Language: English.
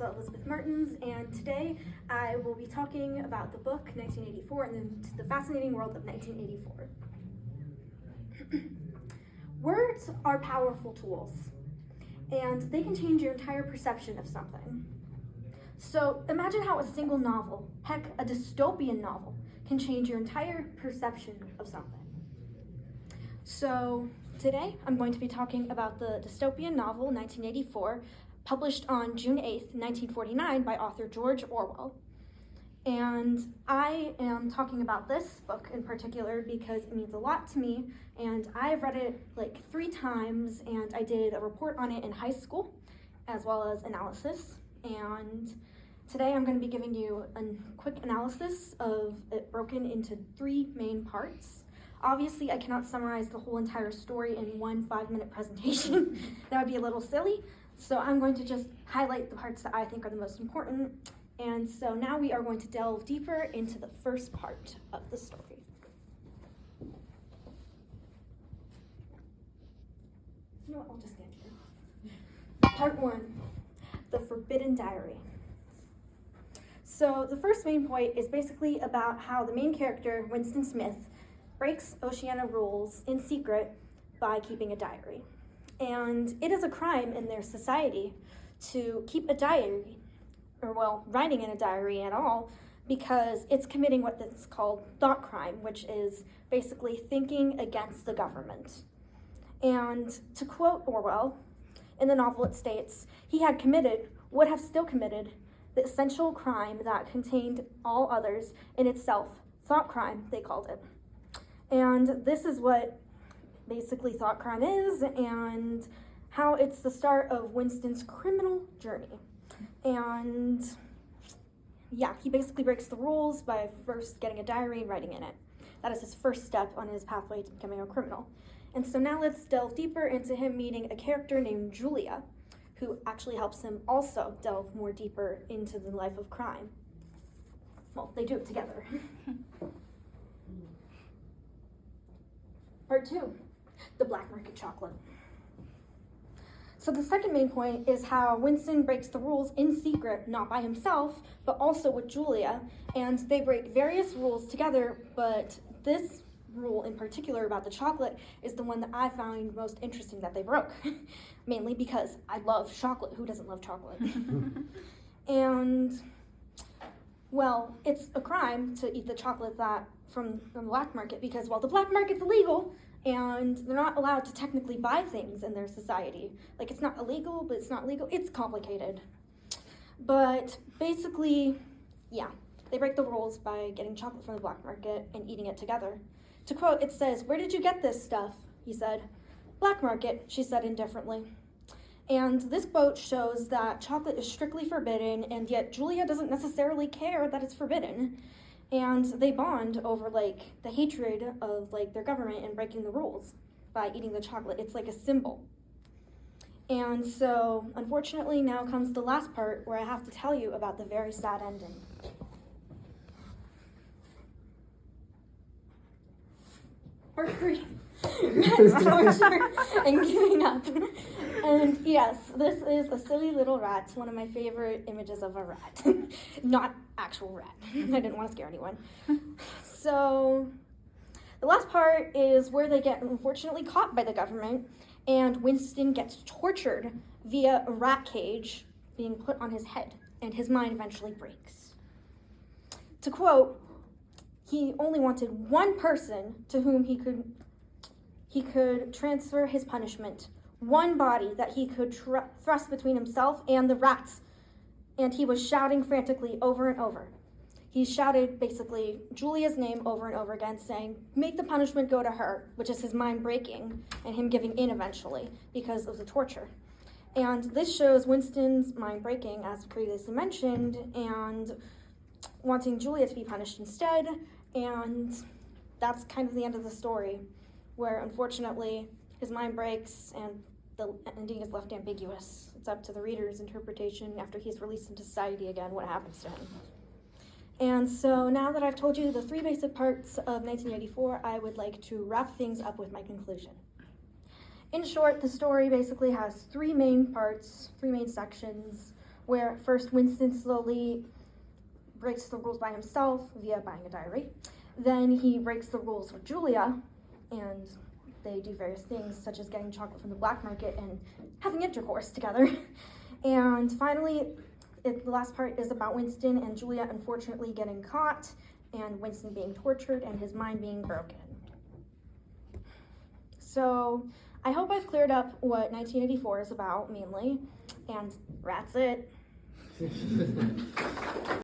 Marissa Elizabeth Martens, and today I will be talking about the book 1984 and the fascinating world of 1984. Words are powerful tools, and they can change your entire perception of something. So imagine how a single novel, heck, a dystopian novel, can change your entire perception of something. So today I'm going to be talking about the dystopian novel 1984, published on June 8th, 1949 by author George Orwell. And I am talking about this book in particular because it means a lot to me, and I've read it like 3 times, and I did a report on it in high school as well as analysis. And today I'm going to be giving you a quick analysis of it broken into 3 main parts. Obviously, I cannot summarize the whole entire story in one 5-minute presentation. That would be a little silly. So I'm going to just highlight the parts that I think are the most important. And so now we are going to delve deeper into the first part of the story. You know what, I'll just stand here. Part 1, the Forbidden Diary. So the first main point is basically about how the main character, Winston Smith, breaks Oceania rules in secret by keeping a diary. And it is a crime in their society to keep a diary, or writing in a diary at all, because it's committing what is called thought crime, which is basically thinking against the government. And to quote Orwell, in the novel it states, he would have still committed, the essential crime that contained all others in itself, thought crime, they called it. And this is what basically thought crime is, and how it's the start of Winston's criminal journey. And yeah, he basically breaks the rules by first getting a diary and writing in it. That is his first step on his pathway to becoming a criminal. And so now let's delve deeper into him meeting a character named Julia, who actually helps him also delve more deeper into the life of crime. Well, they do it together. Part 2, the black market chocolate. So the second main point is how Winston breaks the rules in secret, not by himself, but also with Julia, and they break various rules together, but this rule in particular about the chocolate is the one that I found most interesting that they broke, mainly because I love chocolate. Who doesn't love chocolate? And, well, it's a crime to eat the chocolate that from the black market because, well, the black market's illegal, and they're not allowed to technically buy things in their society. Like, it's not illegal, but it's not legal. It's complicated. But basically, yeah, they break the rules by getting chocolate from the black market and eating it together. To quote, it says, "Where did you get this stuff?" he said. "Black market," she said indifferently. And this quote shows that chocolate is strictly forbidden, and yet Julia doesn't necessarily care that it's forbidden. And they bond over the hatred of their government and breaking the rules by eating the chocolate. It's like a symbol. And so, unfortunately, now comes the last part where I have to tell you about the very sad ending. Part 3. Torture and giving up. And yes, this is a silly little rat, one of my favorite images of a rat. Not actual rat. I didn't want to scare anyone. So the last part is where they get unfortunately caught by the government, and Winston gets tortured via a rat cage being put on his head, and his mind eventually breaks. To quote, he only wanted one person to whom he could transfer his punishment, one body that he could thrust between himself and the rats. And he was shouting frantically over and over. He shouted basically Julia's name over and over again, saying, "Make the punishment go to her," which is his mind breaking and him giving in eventually because of the torture. And this shows Winston's mind breaking, as previously mentioned, and wanting Julia to be punished instead. And that's kind of the end of the story, where unfortunately his mind breaks and the ending is left ambiguous. It's up to the reader's interpretation after he's released into society again what happens to him. And so now that I've told you the 3 basic parts of 1984, I would like to wrap things up with my conclusion. In short, the story basically has 3 main parts, 3 main sections. where first Winston slowly breaks the rules by himself via buying a diary. Then he breaks the rules with Julia, and they do various things, such as getting chocolate from the black market and having intercourse together. And finally, the last part is about Winston and Julia unfortunately getting caught, and Winston being tortured and his mind being broken. So I hope I've cleared up what 1984 is about mainly, and that's it.